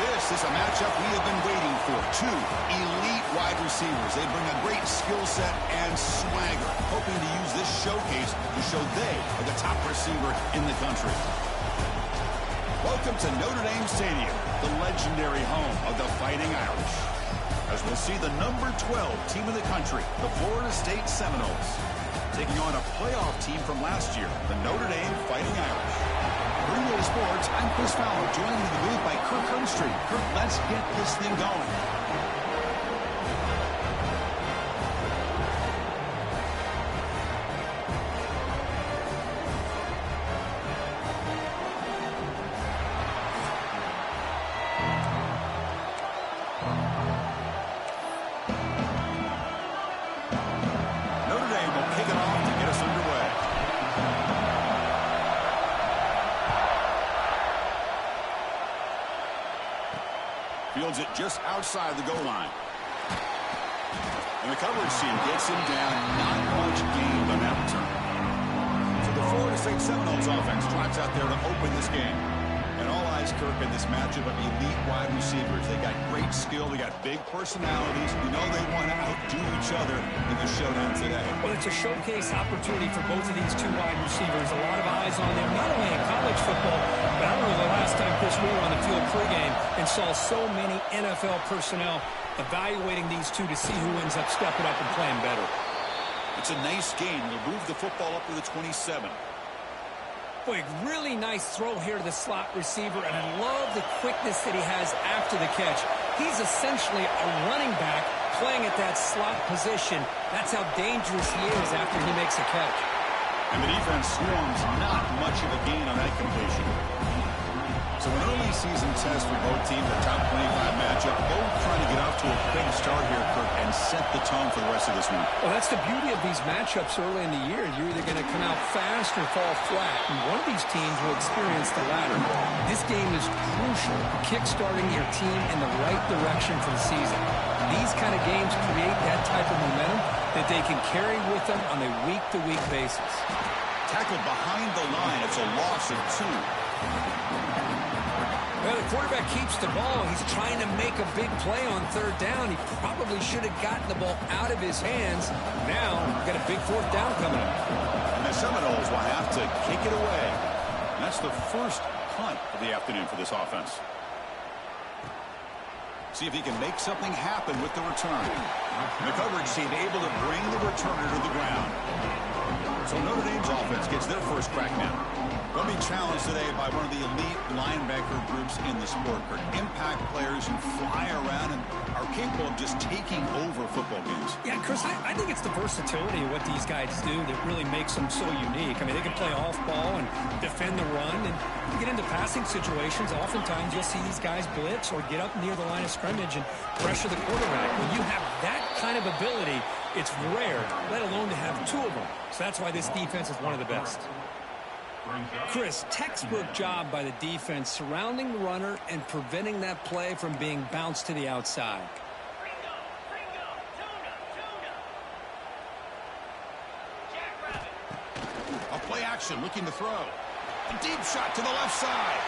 This is a matchup we have been waiting for. Two elite wide receivers. They bring a great skill set and swagger, hoping to use this showcase to show they are the top receiver in the country. Welcome to Notre Dame Stadium, the legendary home of the Fighting Irish. As we'll see the number 12 team in the country, the Florida State Seminoles, taking on a playoff team from last year, the Notre Dame Fighting Irish. Bringing to sports, I'm Chris Fowler, joined in the booth by Kirk Hermstreet. Kirk, let's get this thing going. Fields it just outside the goal line. And the coverage team gets him down. Not much gained on that return. So the Florida State Seminoles offense trots out there to open this game. And all eyes, Kirk, in this matchup of elite wide receivers. They got great skill. They got big personalities. You know they want to outdo each other in the showdown today. Well, it's a showcase opportunity for both of these two wide receivers. A lot of eyes on them, not only in college football, but I remember the last time, Chris, we were on the field pregame and saw so many NFL personnel evaluating these two to see who ends up stepping up and playing better. It's a nice game. They'll move the football up to the 27. Boy, really nice throw here to the slot receiver, and I love the quickness that he has after the catch. He's essentially a running back playing at that slot position. That's how dangerous he is after he makes a catch. And the defense swarms, not much of a gain on that completion. So an early season test for both teams, a top 25 matchup, both trying to get off to a quick start here, Kirk, and set the tone for the rest of this one. Well, that's the beauty of these matchups early in the year. You're either going to come out fast or fall flat, and one of these teams will experience the latter. This game is crucial, kick-starting your team in the right direction for the season. These kind of games create that type of momentum that they can carry with them on a week-to-week basis. Tackled behind the line. It's a loss of 2. Well, the quarterback keeps the ball. He's trying to make a big play on third down. He probably should have gotten the ball out of his hands. Now, we've got a big fourth down coming up. And the Seminoles will have to kick it away. And that's the first punt of the afternoon for this offense. See if he can make something happen with the return. And the coverage team able to bring the returner to the ground. So Notre Dame's offense gets their first crack now. They'll be challenged today by one of the elite linebacker groups in the sport. Impact players who fly around and are capable of just taking over football games. Yeah, Chris, I think it's the versatility of what these guys do that really makes them so unique. I mean, they can play off ball and defend the run, and you get into passing situations. Oftentimes, you'll see these guys blitz or get up near the line of scrimmage and pressure the quarterback. When you have that kind of ability, it's rare, let alone to have two of them. So that's why this defense is one of the best. Chris, textbook job by the defense surrounding the runner and preventing that play from being bounced to the outside. A play action looking to throw. A deep shot to the left side.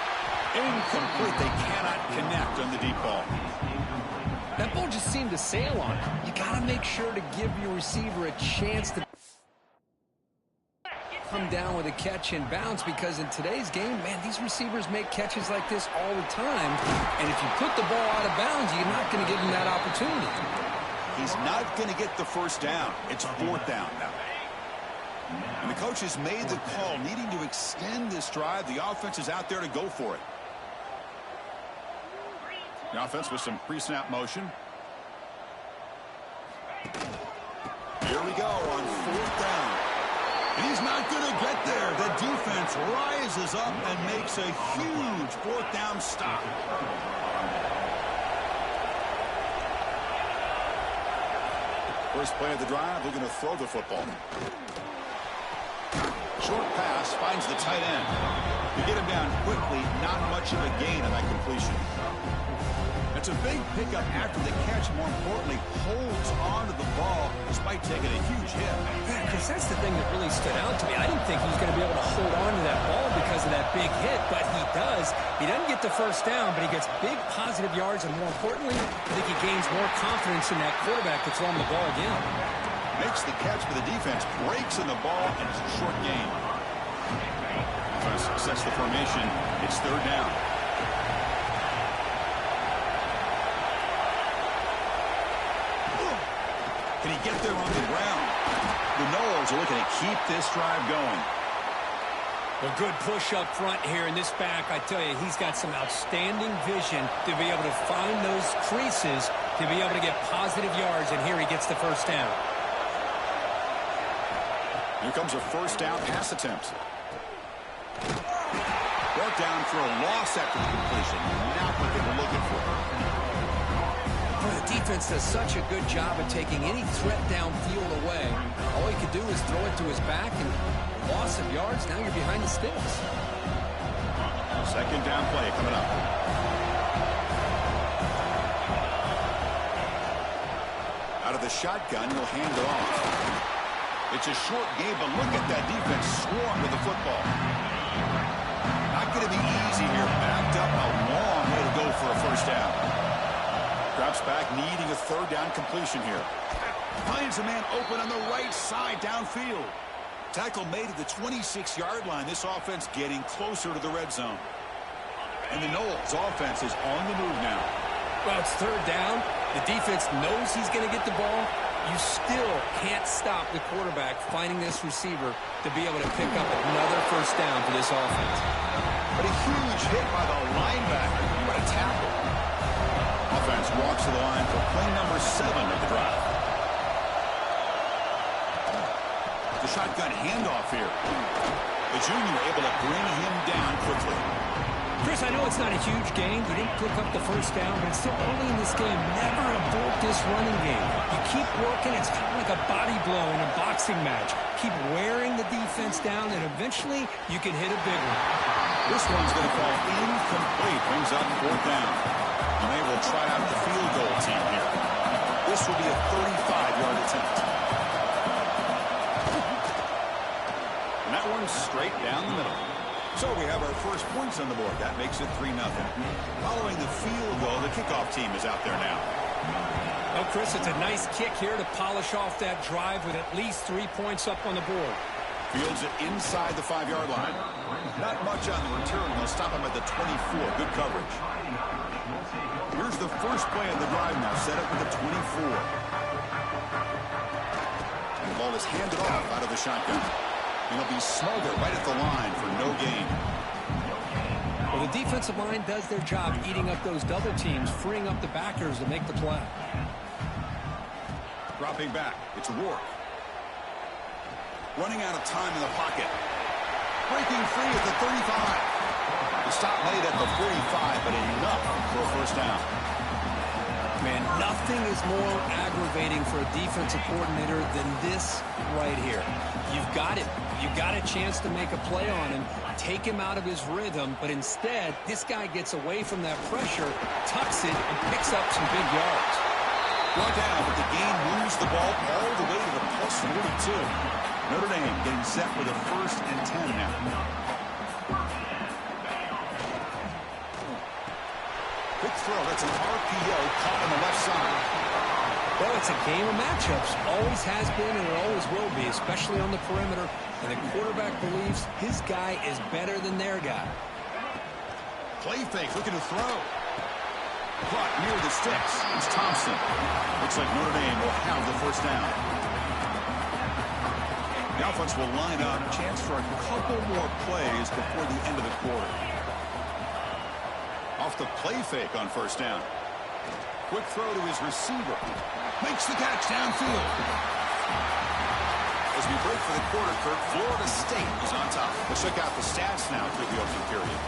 Incomplete. They cannot connect on the deep ball. That ball just seemed to sail on him. You got to make sure to give your receiver a chance to come down with a catch and bounce, because in today's game, man, these receivers make catches like this all the time, and if you put the ball out of bounds, you're not going to give them that opportunity. He's not going to get the first down. It's fourth down now. And the coach has made the call, needing to extend this drive. The offense is out there to go for it. The offense with some pre-snap motion. Here we go on fourth down. He's not going to get there. The defense rises up and makes a huge fourth down stop. First play of the drive, they're going to throw the football. Short pass finds the tight end. To get him down quickly, not much of a gain on that completion. It's a big pickup after the catch. More importantly, holds on to the ball despite taking a huge hit. Yeah, Chris, that's the thing that really stood out to me. I didn't think he was going to be able to hold on to that ball because of that big hit, but he does, he doesn't get the first down, but he gets big positive yards, and more importantly, I think he gains more confidence in that quarterback to throw him the ball again. Makes the catch for the defense, breaks in the ball, and it's a short gain. Trying to success the formation. It's third down. Can he get there on the ground? The Noles are looking to keep this drive going. Well, good push up front here, and this back, I tell you, he's got some outstanding vision to be able to find those creases to be able to get positive yards, and here he gets the first down. Here comes a first down pass attempt. Brought down for a loss after the completion. Not what they were looking for. Well, the defense does such a good job of taking any threat downfield away. All he could do is throw it to his back, and loss of yards, now you're behind the sticks. Second down play coming up. Out of the shotgun, he'll hand it off. It's a short game, but look at that defense swarm with the football. Not going to be easy here. Backed up, a long way to go for a first down. Drops back, needing a third down completion here. Finds a man open on the right side downfield. Tackle made at the 26-yard line. This offense getting closer to the red zone. And the Noles offense is on the move now. Well, it's third down. The defense knows he's going to get the ball. You still can't stop the quarterback finding this receiver to be able to pick up another first down for this offense. But a huge hit by the linebacker. What a tackle. Offense walks to the line for play number 7 of the drive. The shotgun handoff here. The junior able to bring him down quickly. Chris, I know it's not a huge game. You didn't pick up the first down, but it's still early in this game. Never abort this running game. You keep working. It's kind of like a body blow in a boxing match. Keep wearing the defense down, and eventually you can hit a big one. This one's going to fall incomplete. Brings up fourth down. And they will try out the field goal team here. This will be a 35-yard attempt. And that one's straight down the middle. So we have our first points on the board. That makes it 3-0. Following the field goal, the kickoff team is out there now. Well, Chris, it's a nice kick here to polish off that drive with at least 3 points up on the board. Fields it inside the 5-yard line. Not much on the return. They'll stop him at the 24. Good coverage. Here's the first play of the drive now. Set up with the 24. And the ball is handed off out of the shotgun. And it'll be Smolder right at the line for no gain. Well, the defensive line does their job eating up those double teams, freeing up the backers to make the play. Dropping back. It's Rourke. Running out of time in the pocket. Breaking free at the 35. The stop made at the 45, but enough for a first down. Man, nothing is more aggravating for a defensive coordinator than this right here. You've got it. You've got a chance to make a play on him, take him out of his rhythm, but instead, this guy gets away from that pressure, tucks it, and picks up some big yards. Brought down, but the game moves the ball all the way to the plus 42. Notre Dame getting set with a 1st and 10 now. Quick throw. That's an RPO caught on the left side. Well, it's a game of matchups. Always has been and it always will be, especially on the perimeter. And the quarterback believes his guy is better than their guy. Play fake, looking to throw. Caught near the sticks. It's Thompson. Looks like Notre Dame will have the first down. The offense will line up. Chance for a couple more plays before the end of the quarter. Off the play fake on first down. Quick throw to his receiver. Makes the catch downfield. As we break for the quarter, Kirk, Florida State is on top. Let's check out the stats now through the opening period.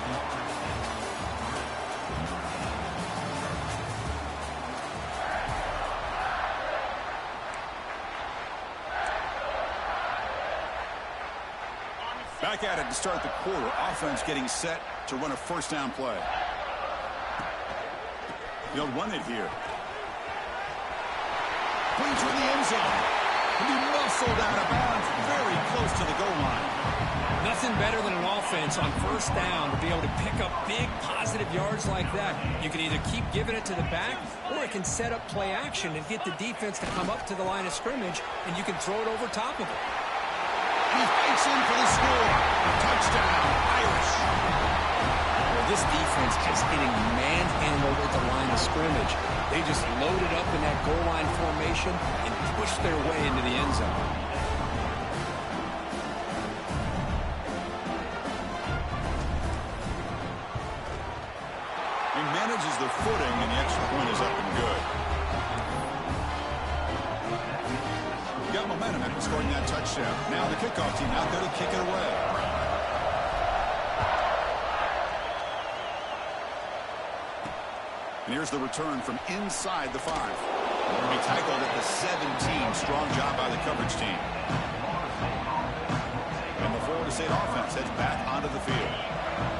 Back at it to start the quarter. Offense getting set to run a first down play. He'll run it here. Clean to the end zone. Can be muscled out of bounds very close to the goal line. Nothing better than an offense on first down to be able to pick up big positive yards like that. You can either keep giving it to the back, or it can set up play action and get the defense to come up to the line of scrimmage, and you can throw it over top of it. He fights in for the score. Touchdown, Irish. Well, this defense is getting manhandled at the line of scrimmage. They just loaded up in that goal line formation and pushed their way into the end zone. He manages the footing, and the extra point is up and good. He got momentum after scoring that touchdown. Now the kickoff team out there to kick it away. And here's the return from inside the 5. He tackled at the 17. Strong job by the coverage team. And the Florida State offense heads back onto the field.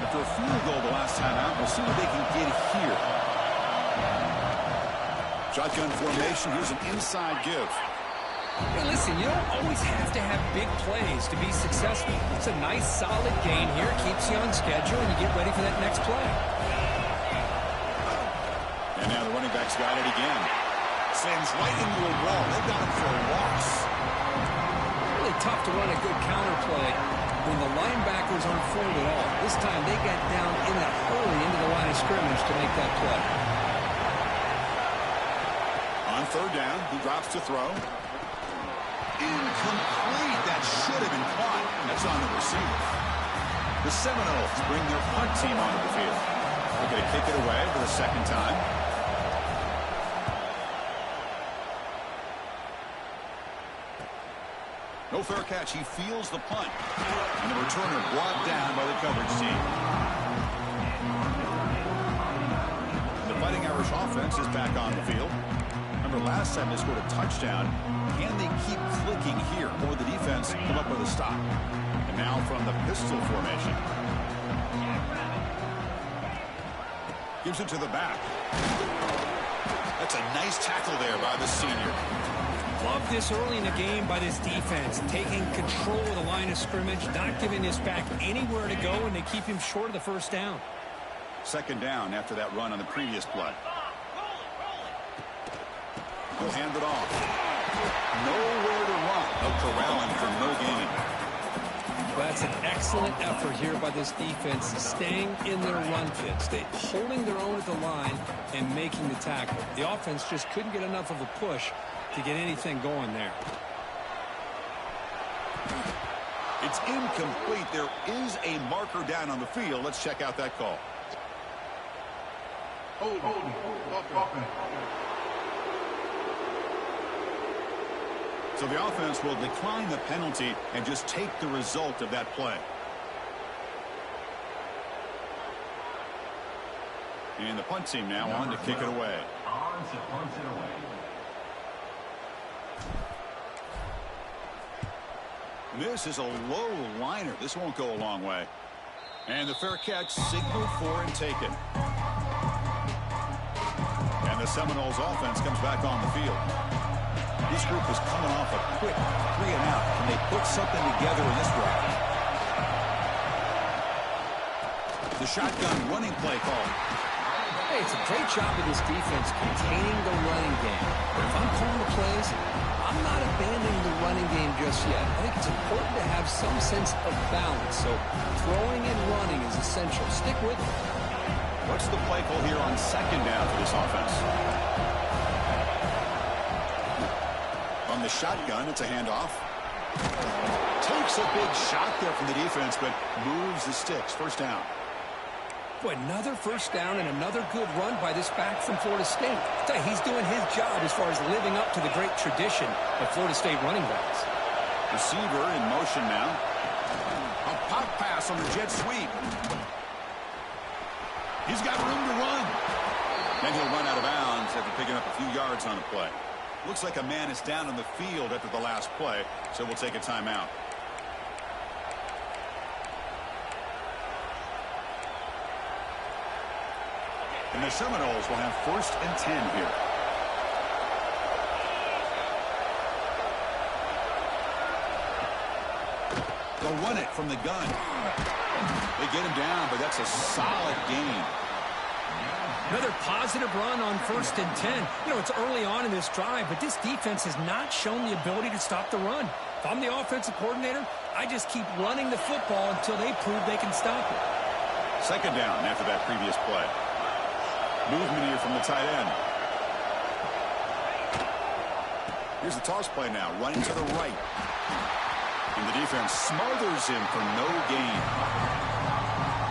After a field goal the last time out, we'll see what they can get here. Shotgun formation. Here's an inside give. Hey, listen, you don't always have to have big plays to be successful. It's a nice, solid gain here. Keeps you on schedule, and you get ready for that next play. And now the running back's got it again. Sends right into a wall. They've got him for a loss. Really tough to run a good counter play when the linebackers aren't formed at all. This time they got down in a hurry into the line of scrimmage to make that play. On third down, he drops to throw. Incomplete. That should have been caught. That's on the receiver. The Seminoles bring their punt team onto the field. They're going to kick it away for the second time. No fair catch. He feels the punt. And the returner brought down by the coverage team. The Fighting Irish offense is back on the field. Remember, last time they scored a touchdown. Can they keep clicking here, or will the defense come up with a stop? And now from the pistol formation. Gives it to the back. That's a nice tackle there by the senior. Love this early in the game by this defense, taking control of the line of scrimmage, not giving this back anywhere to go, and they keep him short of the first down. Second down after that run on the previous play. He'll hand it off. Nowhere to run. No corralling for no gain. That's an excellent effort here by this defense, staying in their run fits. They holding their own at the line and making the tackle. The offense just couldn't get enough of a push to get anything going there. It's incomplete. There is a marker down on the field. Let's check out that call. So the offense will decline the penalty and just take the result of that play. And the punt team now on to kick it away. This is a low liner. This won't go a long way. And the fair catch signaled for and taken. And the Seminoles offense comes back on the field. This group is coming off a quick 3-and-out. Can they put something together in this drive? The shotgun running play call. Hey, it's a great job of this defense containing the running game. But if I'm calling the plays, I'm not abandoning the running game just yet. I think it's important to have some sense of balance. So throwing and running is essential. Stick with it. What's the play call here on second down for this offense? On the shotgun, it's a handoff. Takes a big shot there from the defense, but moves the sticks. First down. Boy, another first down and another good run by this back from Florida State. He's doing his job as far as living up to the great tradition of Florida State running backs. Receiver in motion now. A pop pass on the jet sweep. He's got room to run. Then he'll run out of bounds after picking up a few yards on the play. Looks like a man is down on the field after the last play, so we'll take a timeout. And the Seminoles will have 1st and 10 here. The run it from the gun. They get him down, but that's a solid gain. Another positive run on 1st and 10. You know, it's early on in this drive, but this defense has not shown the ability to stop the run. If I'm the offensive coordinator, I just keep running the football until they prove they can stop it. 2nd down after that previous play. Movement here from the tight end. Here's the toss play now, running to the right. And the defense smothers him for no gain.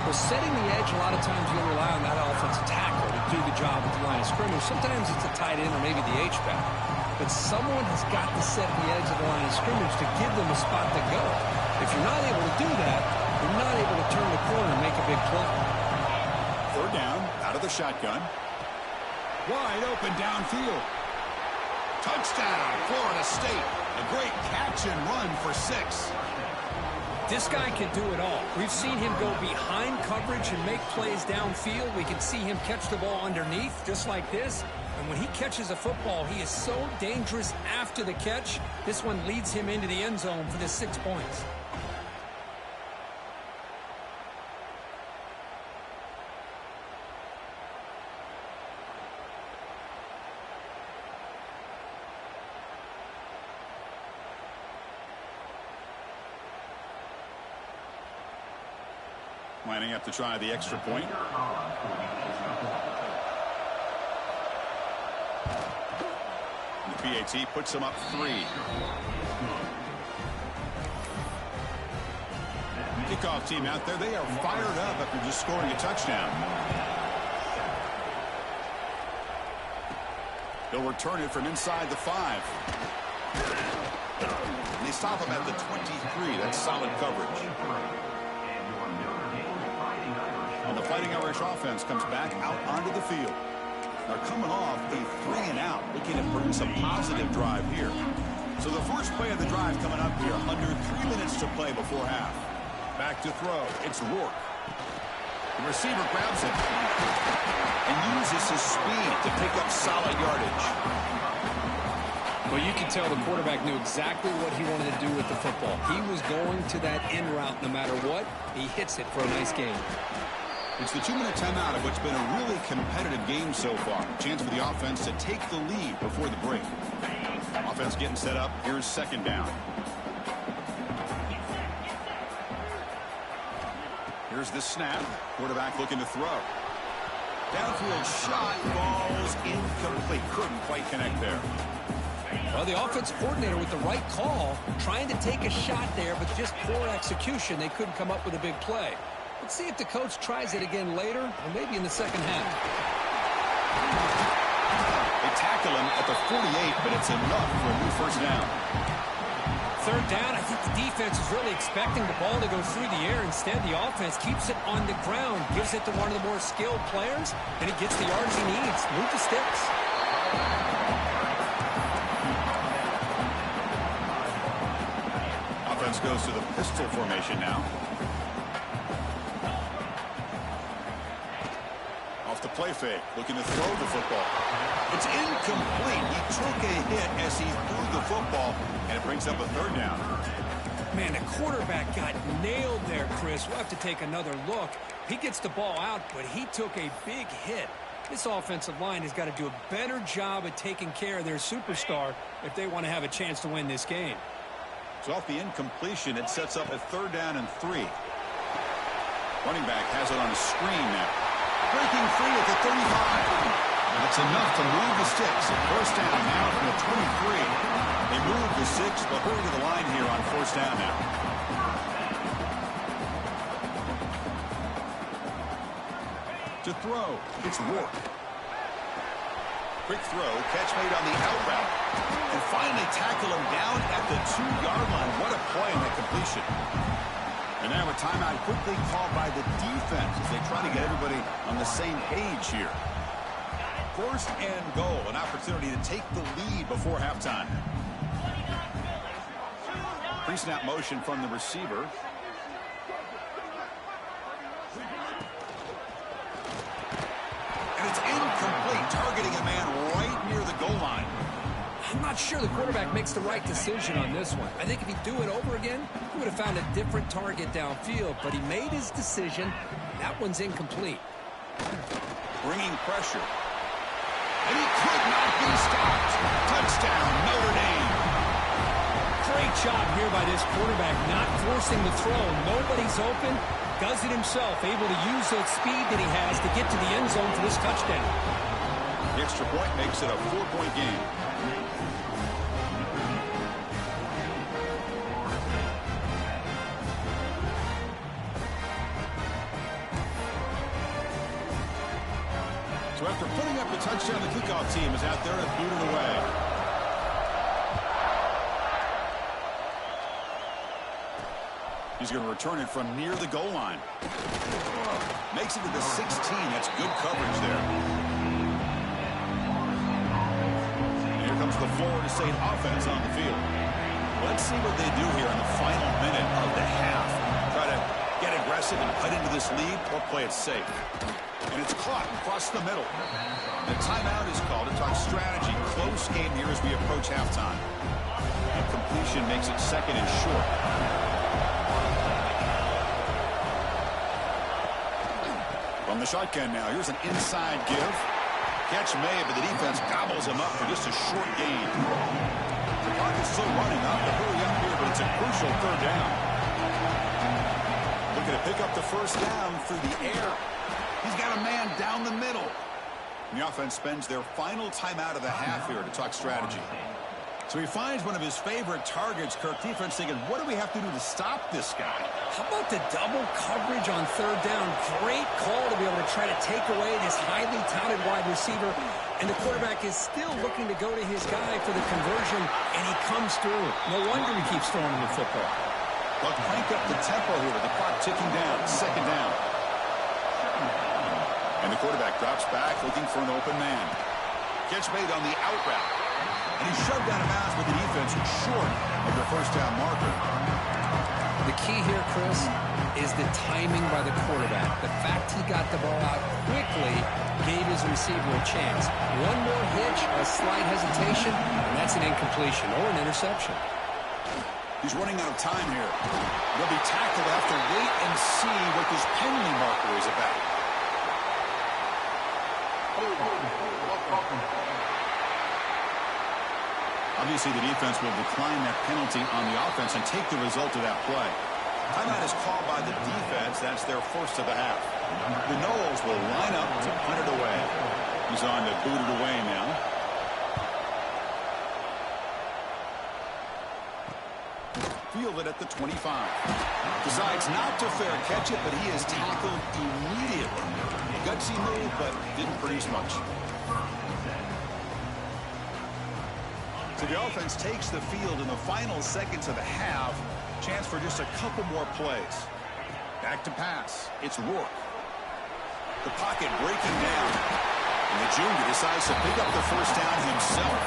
Well, setting the edge, a lot of times you'll rely on that offensive tackle to do the job at the line of scrimmage. Sometimes it's a tight end or maybe the H-back. But someone has got to set the edge of the line of scrimmage to give them a spot to go. If you're not able to do that, you're not able to turn the corner and make a big play. 3rd down, out of the shotgun. Wide open downfield. Touchdown, Florida State. A great catch and run for 6. This guy can do it all. We've seen him go behind coverage and make plays downfield. We can see him catch the ball underneath, just like this. And when he catches a football, he is so dangerous after the catch. This one leads him into the end zone for the 6 points. Lining up to try the extra point. And the PAT puts him up 3. Kickoff team out there, they are fired up after just scoring a touchdown. They'll return it from inside the 5. And they stop him at the 23. That's solid coverage. And the Fighting Irish offense comes back out onto the field. They're coming off a 3-and-out, looking to bring some positive drive here. So the first play of the drive coming up here, under 3 minutes to play before half. Back to throw. It's Rourke. The receiver grabs it and uses his speed to pick up solid yardage. Well, you can tell the quarterback knew exactly what he wanted to do with the football. He was going to that end route no matter what. He hits it for a nice gain. It's the 2-minute timeout of what's been a really competitive game so far. Chance for the offense to take the lead before the break. Offense getting set up. Here's 2nd down. Here's the snap. Quarterback looking to throw. Downfield shot falls incomplete. Couldn't quite connect there. Well, the offensive coordinator with the right call, trying to take a shot there, but just poor execution. They couldn't come up with a big play. Let's see if the coach tries it again later, or maybe in the 2nd half. They tackle him at the 48, but it's enough for a new 1st down. 3rd down, I think the defense is really expecting the ball to go through the air. Instead, the offense keeps it on the ground, gives it to one of the more skilled players, and he gets the yards he needs. Move the sticks. Offense goes to the pistol formation now. Off the play fake, looking to throw the football. It's incomplete. He took a hit as he threw the football, and it brings up a 3rd down. Man, the quarterback got nailed there, Chris. We'll have to take another look. He gets the ball out, but he took a big hit. This offensive line has got to do a better job at taking care of their superstar if they want to have a chance to win this game. So off the incompletion, it sets up a 3rd down and 3. Running back has it on a screen now. Breaking free at the 35. That's enough to move the sticks. 1st down now from the 23. They move the 6, but hurry to the line here on 1st down now. To throw, it's Rourke. Quick throw, catch made on the out route. And finally tackle him down at the 2-yard line. What a play on that completion. And now a timeout quickly called by the defense as they try to get everybody on the same page here. 1st and goal, an opportunity to take the lead before halftime. Pre-snap motion from the receiver. And it's incomplete, targeting a man right near the goal line. I'm not sure the quarterback makes the right decision on this one. I think if he'd do it over again, he would have found a different target downfield, but he made his decision. That one's incomplete. Bringing pressure. And he could not be stopped. Touchdown, Notre Dame. Great job here by this quarterback, not forcing the throw. Nobody's open. Does it himself, able to use that speed that he has to get to the end zone for this touchdown. The extra point makes it a 4-point game. So after putting up the touchdown, the kickoff team is out there and booted away. He's going to return it from near the goal line. Makes it to the 16. That's good coverage there. And here comes the Florida State offense on the field. Let's see what they do here in the final minute of the half. Try to get aggressive and cut into this lead or play it safe. And it's caught across the middle. The timeout is called to talk strategy. Close game here as we approach halftime. And completion makes it second and short. From the shotgun now, here's an inside give. Catch made, but the defense gobbles him up for just a short gain. The pocket's still running up to hurry up here, but it's a crucial third down. Looking to pick up the first down through the air. He's got a man down the middle. And the offense spends their final timeout of the half here to talk strategy. So he finds one of his favorite targets. Kirk, defense thinking, what do we have to do to stop this guy? How about the double coverage on third down? Great call to be able to try to take away this highly touted wide receiver. And the quarterback is still looking to go to his guy for the conversion, and he comes through. No wonder he keeps throwing him the football. But crank up the tempo here with the clock ticking down. Second down. And the quarterback drops back looking for an open man. Catch made on the out route. And he's shoved out of bounds, but the defense is short of the first down marker. The key here, Chris, is the timing by the quarterback. The fact he got the ball out quickly gave his receiver a chance. One more hitch, a slight hesitation, and that's an incompletion or an interception. He's running out of time here. They'll be tackled after wait and see what this penalty marker is about. Obviously, the defense will decline that penalty on the offense and take the result of that play. Timeout is called by the defense. That's their first of the half. The Noles will line up to punt it away. He's on to boot it away now. Field it at the 25. Decides not to fair catch it, but he is tackled immediately. Gutsy move, but didn't produce much. So the offense takes the field in the final seconds of the half. Chance for just a couple more plays. Back to pass. It's Rourke. The pocket breaking down. And the junior decides to pick up the first down himself.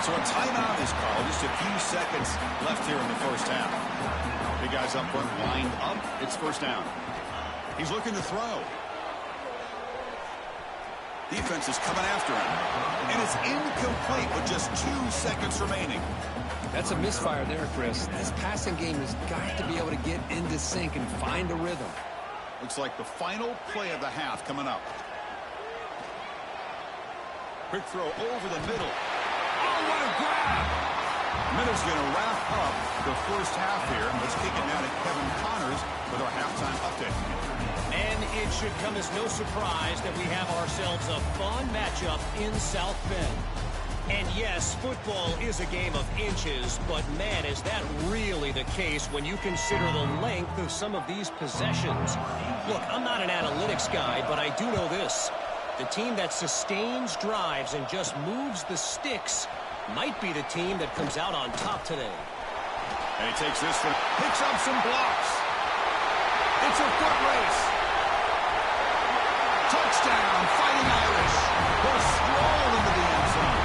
So a timeout is called. Just a few seconds left here in the first half. Big guys up front lined up. It's first down. He's looking to throw. Defense is coming after him. And it's incomplete with just 2 seconds remaining. That's a misfire there, Chris. This passing game has got to be able to get into sync and find a rhythm. Looks like the final play of the half coming up. Quick throw over the middle. Oh, what a grab! Middle's going to wrap up the first half here. Let's kick it now to Kevin Connors with our halftime update. And it should come as no surprise that we have ourselves a fun matchup in South Bend. And yes, football is a game of inches, but man, is that really the case when you consider the length of some of these possessions. Look, I'm not an analytics guy, but I do know this. The team that sustains drives and just moves the sticks might be the team that comes out on top today. And he takes this one, picks up some blocks. It's a foot race. Touchdown, Fighting Irish. They'll stroll into the end zone.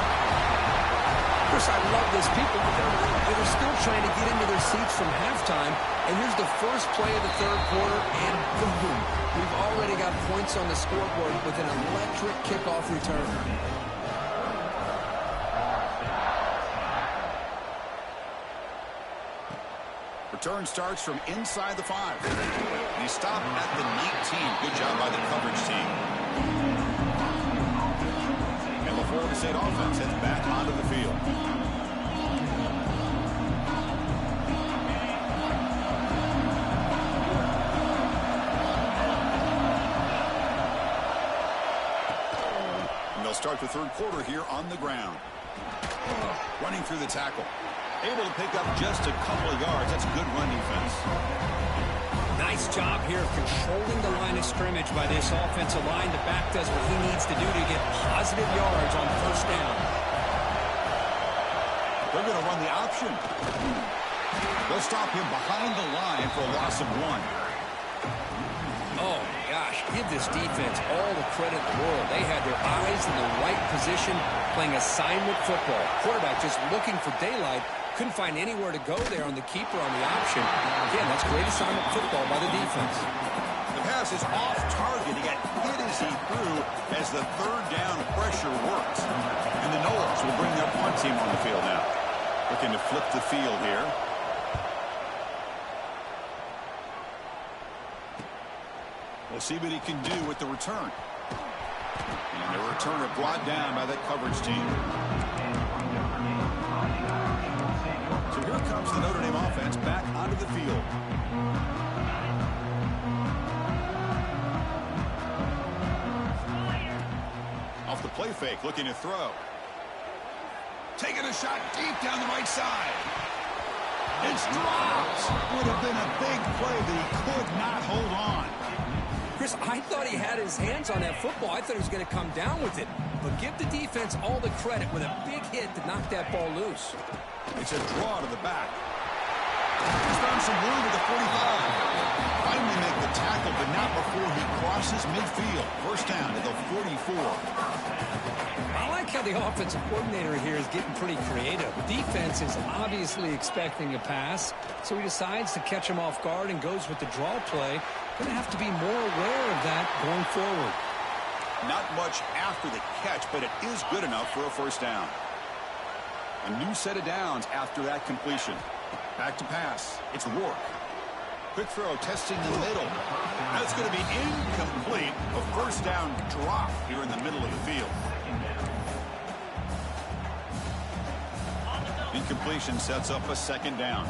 Of course, I love this. People, they're still trying to get into their seats from halftime. And here's the first play of the third quarter, and boom. We've already got points on the scoreboard with an electric kickoff return. Return starts from inside the 5. He stopped at the 19. Good job by the coverage team. And the Florida State offense heads back onto the field. And they'll start the third quarter here on the ground. Running through the tackle. Able to pick up just a couple of yards. That's good run defense. Nice job here of controlling the line of scrimmage by this offensive line. The back does what he needs to do to get positive yards on first down. They're going to run the option. They'll stop him behind the line for a loss of 1. Oh, gosh, give this defense all the credit in the world. They had their eyes in the right position, playing assignment football. Quarterback just looking for daylight. Couldn't find anywhere to go there on the keeper on the option. Again, that's great assignment football by the defense. The pass is off target. He got hit as he threw as the third down pressure works. And the Noles will bring their punt team on the field now. Looking to flip the field here. We'll see what he can do with the return. And the returner brought down by that coverage team. So here comes the Notre Dame offense back onto the field. Off the play fake, looking to throw. Taking a shot deep down the right side. It's dropped. Would have been a big play, but he could not hold on. Chris, I thought he had his hands on that football. I thought he was going to come down with it. But give the defense all the credit with a big hit to knock that ball loose. It's a draw to the back. He's found some room at the 45. Finally make the tackle, but not before he crosses midfield. First down at the 44. I like how the offensive coordinator here is getting pretty creative. Defense is obviously expecting a pass, so he decides to catch him off guard and goes with the draw play. Going to have to be more aware of that going forward. Not much after the catch, but it is good enough for a first down. A new set of downs after that completion. Back to pass. It's Rourke. Quick throw, testing the middle. That's going to be incomplete. A first down drop here in the middle of the field. Incompletion sets up a second down.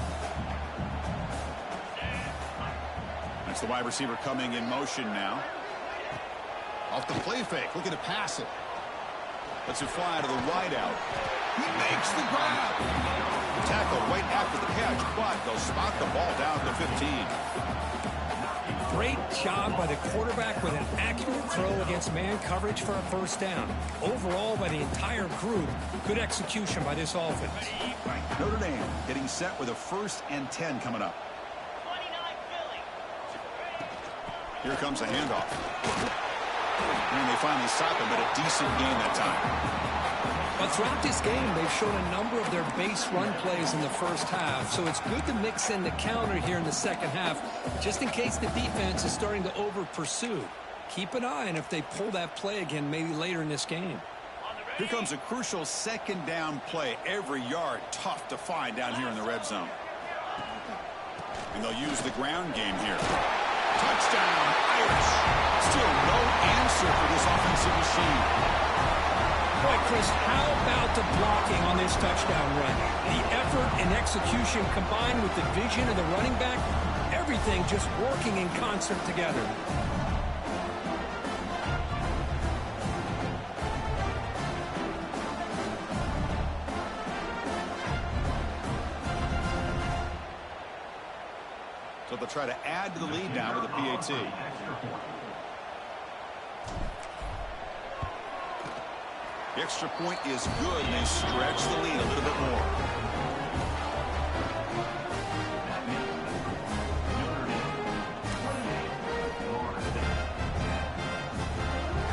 That's the wide receiver coming in motion now. Off the play fake, looking to pass it. Lets it fly to the wideout. He makes the grab. Tackle right after the catch, but they'll spot the ball down to 15. Great job by the quarterback with an accurate throw against man coverage for a first down. Overall, by the entire group, good execution by this offense. Notre Dame getting set with a 1st and 10 coming up. Here comes a handoff. And they finally stop him, but a decent game that time. But throughout this game, they've shown a number of their base run plays in the first half, so it's good to mix in the counter here in the second half, just in case the defense is starting to over-pursue. Keep an eye on if they pull that play again maybe later in this game. Here comes a crucial second down play. Every yard tough to find down here in the red zone. And they'll use the ground game here. Touchdown, Irish. Still no answer for this offensive machine. Boy, Chris, how about the blocking on this touchdown run? The effort and execution combined with the vision of the running back, everything just working in concert together. So they'll try to add to the lead now with a PAT. The extra point is good, and they stretch the lead a little bit more.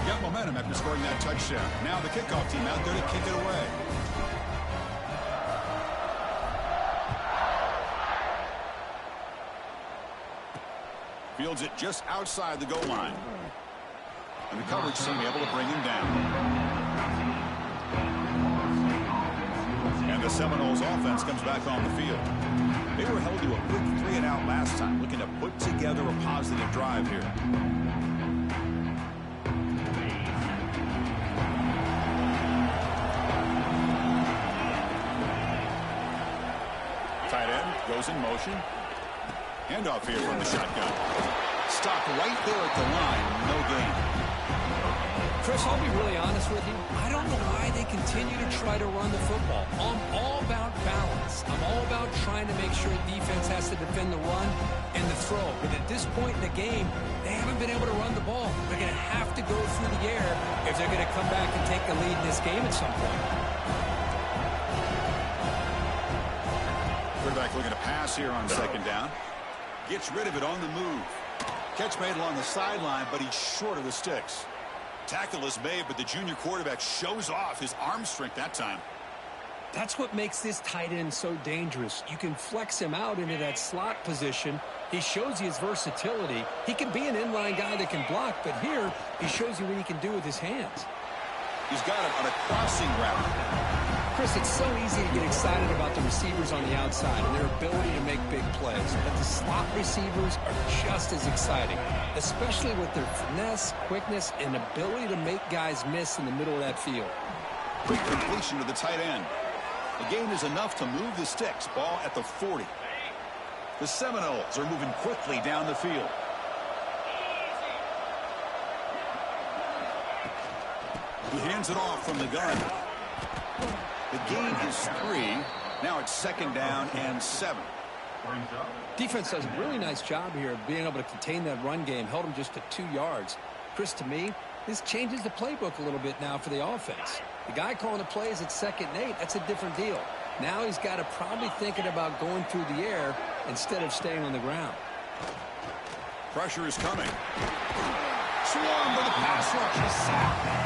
Got momentum after scoring that touchdown. Now the kickoff team out there to kick it away. Fields it just outside the goal line. And the coverage team able to bring him down. And the Seminoles offense comes back on the field. They were held to a quick 3-and-out last time, looking to put together a positive drive here. Tight end goes in motion. Handoff here from the shotgun. Stopped right there at the line. No gain. Chris, I'll be really honest with you. I don't know why they continue to try to run the football. I'm all about balance. I'm all about trying to make sure defense has to defend the run and the throw. But at this point in the game, they haven't been able to run the ball. They're going to have to go through the air if they're going to come back and take the lead in this game at some point. Quarterback looking to pass here on second down. Gets rid of it on the move. Catch made along the sideline, but he's short of the sticks. Tackle is made, but the junior quarterback shows off his arm strength that time. That's what makes this tight end so dangerous. You can flex him out into that slot position. He shows you his versatility. He can be an inline guy that can block, but here he shows you what he can do with his hands. He's got it on a crossing route. Chris, it's so easy to get excited about the receivers on the outside and their ability to make big plays. But the slot receivers are just as exciting, especially with their finesse, quickness, and ability to make guys miss in the middle of that field. Quick completion to the tight end. The gain is enough to move the sticks. Ball at the 40. The Seminoles are moving quickly down the field. He hands it off from the gun. The gain is 3. Now it's second down and 7. Defense does a really nice job here of being able to contain that run game. Held him just to 2 yards. Chris, to me, this changes the playbook a little bit now for the offense. The guy calling the plays at 2nd and 8, that's a different deal. Now he's got to probably thinking about going through the air instead of staying on the ground. Pressure is coming. Swarm to the pass rush. A sack.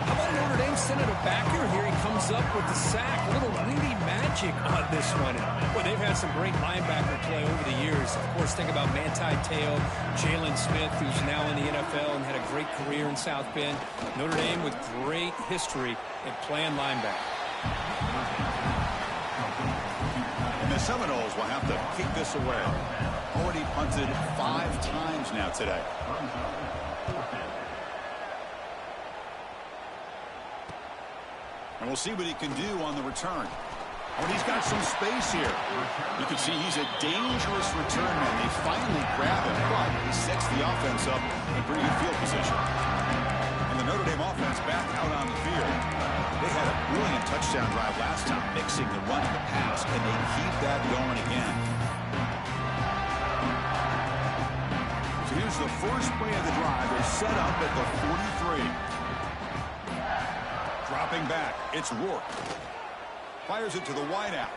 How about Notre Dame sending it back here? Here he comes up with the sack. A little Rudy magic on this one. Well, they've had some great linebacker play over the years. Of course, think about Manti Te'o, Jalen Smith, who's now in the NFL and had a great career in South Bend. Notre Dame with great history at playing linebacker. And the Seminoles will have to kick this away. Already punted 5 times now today. And we'll see what he can do on the return. Oh, and he's got some space here. You can see he's a dangerous return man. They finally grab him, but he sets the offense up in pretty good field position. And the Notre Dame offense back out on the field. They had a brilliant touchdown drive last time, mixing the run and the pass, and they keep that going again. So here's the first play of the drive. They're set up at the 43. Dropping back, it's Rourke. Fires it to the wideout,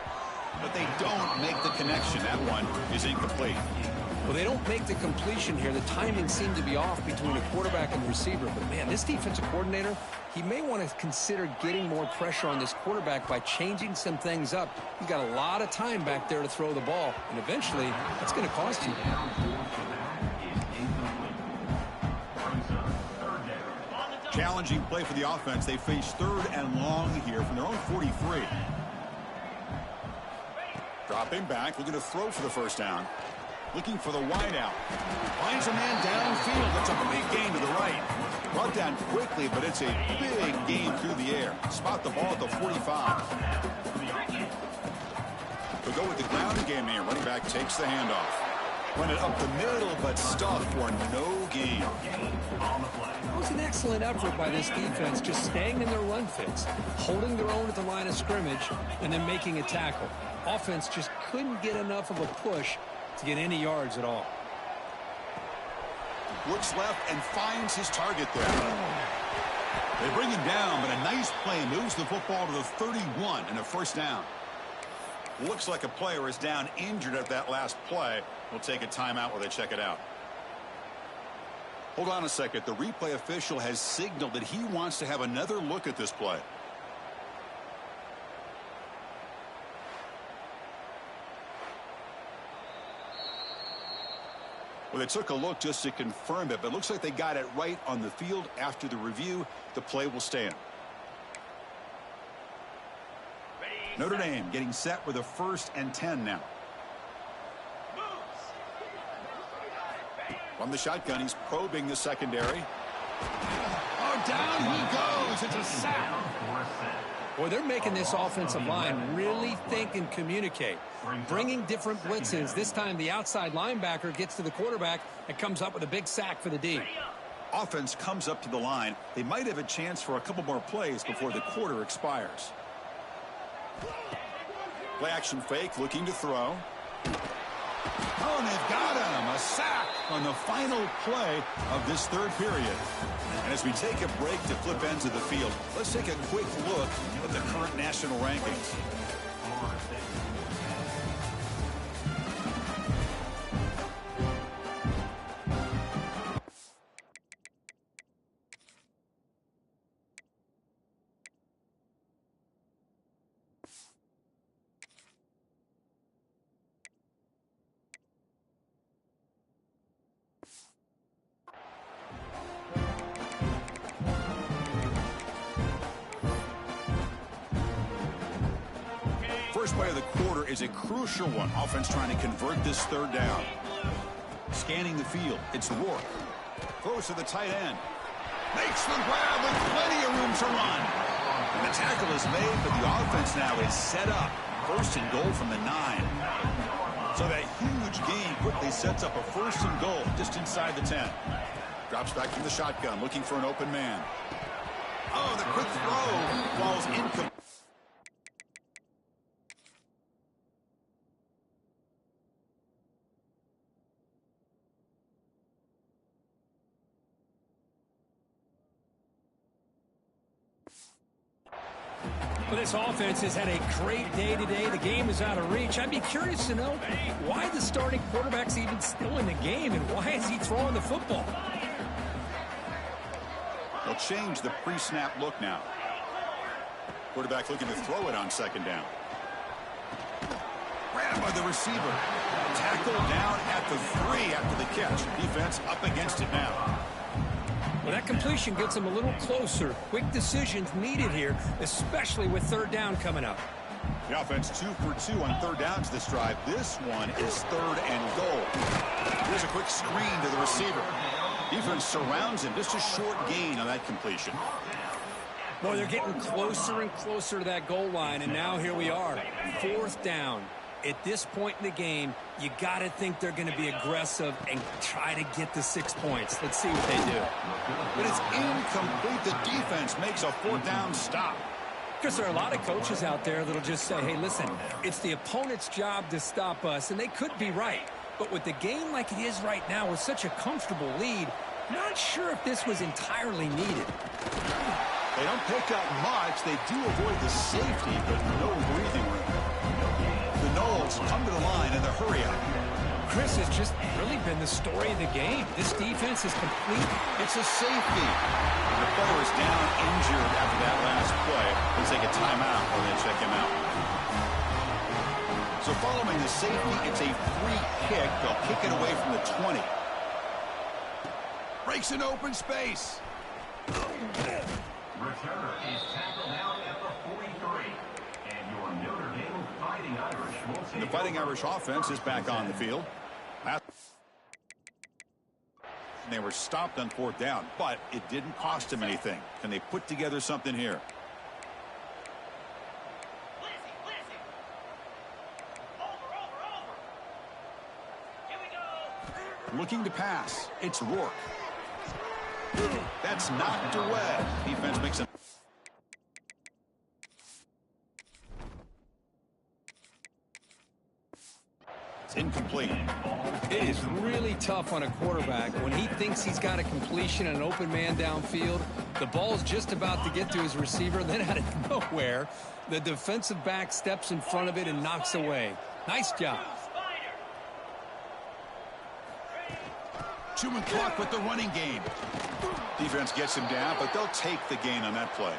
but they don't make the connection. That one is incomplete. Well, they don't make the completion here. The timing seemed to be off between the quarterback and the receiver. But, man, this defensive coordinator, he may want to consider getting more pressure on this quarterback by changing some things up. He's got a lot of time back there to throw the ball, and eventually that's going to cost you. Challenging play for the offense. They face 3rd and long here from their own 43. Dropping back, looking to throw for the first down. Looking for the wideout. Finds a man downfield. That's a big gain to the right. Brought down quickly, but it's a big gain through the air. Spot the ball at the 45. We'll go with the ground game here. Running back takes the handoff. Run it up the middle, but stuffed for no gain. It was an excellent effort by this defense, just staying in their run fits, holding their own at the line of scrimmage, and then making a tackle. Offense just couldn't get enough of a push to get any yards at all. Looks left and finds his target there. They bring him down, but a nice play moves the football to the 31 and a first down. Looks like a player is down injured at that last play. We'll take a timeout while they check it out. Hold on a second. The replay official has signaled that he wants to have another look at this play. Well, they took a look just to confirm it, but it looks like they got it right on the field. After the review, the play will stand. Notre Dame getting set with a 1st and 10 now. From the shotgun, he's probing the secondary. Oh, down he goes. It's a sack. Boy, they're making this offensive line really think and communicate. Bringing different blitzes. This time the outside linebacker gets to the quarterback and comes up with a big sack for the D. Offense comes up to the line. They might have a chance for a couple more plays before the quarter expires. Play action fake, looking to throw. Oh, and they've got him. A sack on the final play of this 3rd period. And as we take a break to flip ends of the field, let's take a quick look at the current national rankings. First play of the quarter is a crucial one. Offense trying to convert this 3rd down. Scanning the field. It's Rourke. Throws to the tight end. Makes the grab with plenty of room to run. And the tackle is made, but the offense now is set up. 1st and goal from the 9. So that huge gain quickly sets up a 1st and goal just inside the 10. Drops back from the shotgun, looking for an open man. Oh, the quick throw falls incomplete. Well, this offense has had a great day today. The game is out of reach. I'd be curious to know why the starting quarterback's even still in the game and why is he throwing the football? They'll change the pre-snap look now. Quarterback looking to throw it on 2nd down. Grabbed by the receiver. Tackle down at the 3 after the catch. Defense up against it now. Well, that completion gets them a little closer. Quick decisions needed here, especially with 3rd down coming up. The offense 2 for 2 on 3rd downs this drive. This one is 3rd and goal. Here's a quick screen to the receiver. Defense surrounds him. Just a short gain on that completion. Boy, they're getting closer and closer to that goal line, and now here we are. 4th down. At this point in the game, you got to think they're going to be aggressive and try to get the 6 points. Let's see what they do. But it's incomplete. The defense makes a 4th down stop. Because there are a lot of coaches out there that'll just say, hey, listen, it's the opponent's job to stop us, and they could be right. But with the game like it is right now with such a comfortable lead, not sure if this was entirely needed. They don't pick up much. They do avoid the safety, but no breathing room. The Noles come to the line in the hurry-up. Chris has just really been the story of the game. This defense is complete. It's a safety. The player is down injured after that last play. Let's take a timeout while they check him out. So following the safety, it's a free kick. They'll kick it away from the 20. Breaks an open space. Returner is tackled out at the 43. And your Notre Dame Fighting Irish will take The Fighting Irish offense is back on the field. They were stopped on 4th down, but it didn't cost them anything. Can they put together something here? Looking to pass. It's Rourke. That's knocked away. Defense makes a... It's incomplete. It is really tough on a quarterback when he thinks he's got a completion and an open man downfield. The ball's just about to get to his receiver. Then out of nowhere, the defensive back steps in front of it and knocks away. Nice job. Chewing clock with the running game. Defense gets him down, but they'll take the gain on that play.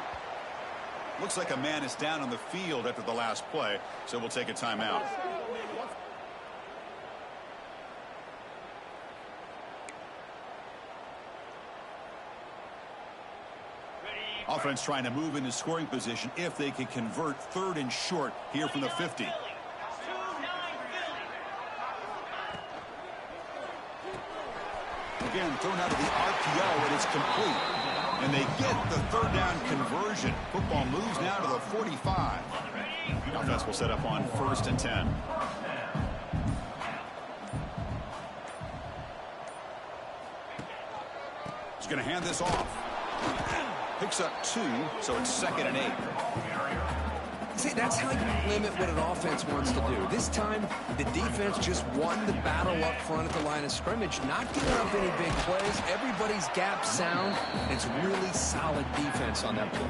Looks like a man is down on the field after the last play, so we'll take a timeout. Offense trying to move into scoring position if they can convert 3rd and short here from the 50. Again, thrown out of the RPO, and it's complete. And they get the 3rd down conversion. Football moves now to the 45. The offense will set up on 1st and 10. He's going to hand this off. Picks up 2, so it's 2nd and 8. See, that's how you limit what an offense wants to do. This time, the defense just won the battle up front at the line of scrimmage, not giving up any big plays. Everybody's gap sound. It's really solid defense on that play.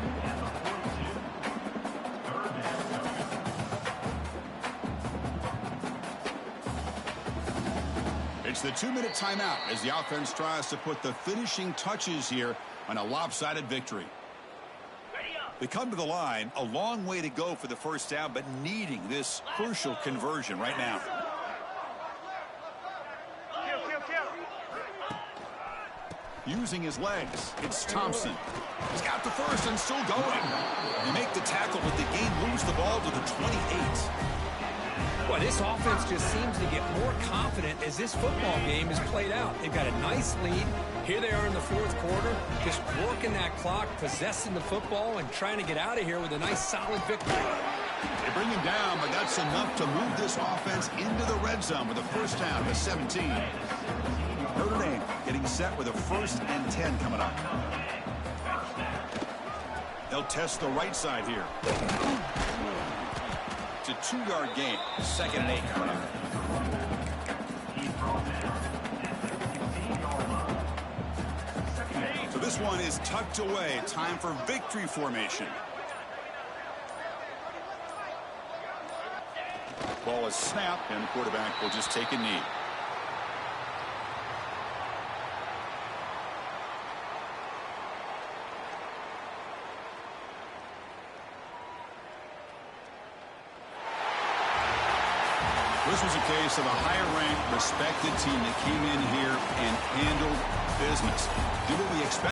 It's the 2-minute timeout as the offense tries to put the finishing touches here on a lopsided victory. They come to the line, a long way to go for the first down, but needing this crucial conversion right now. Using his legs, it's Thompson. He's got the first and still going. They make the tackle, but the game moves the ball to the 28. Boy, this offense just seems to get more confident as this football game is played out. They've got a nice lead. Here they are in the 4th quarter, just working that clock, possessing the football, and trying to get out of here with a nice, solid victory. They bring him down, but that's enough to move this offense into the red zone with a first down to 17. Notre Dame getting set with a 1st and 10 coming up. They'll test the right side here. It's a 2-yard gain. 2nd and 8 coming up. So this one is tucked away. Time for victory formation. Ball is snapped, and the quarterback will just take a knee. This was a case of a higher-ranked, respected team that came in here and handled business. Did what we expected.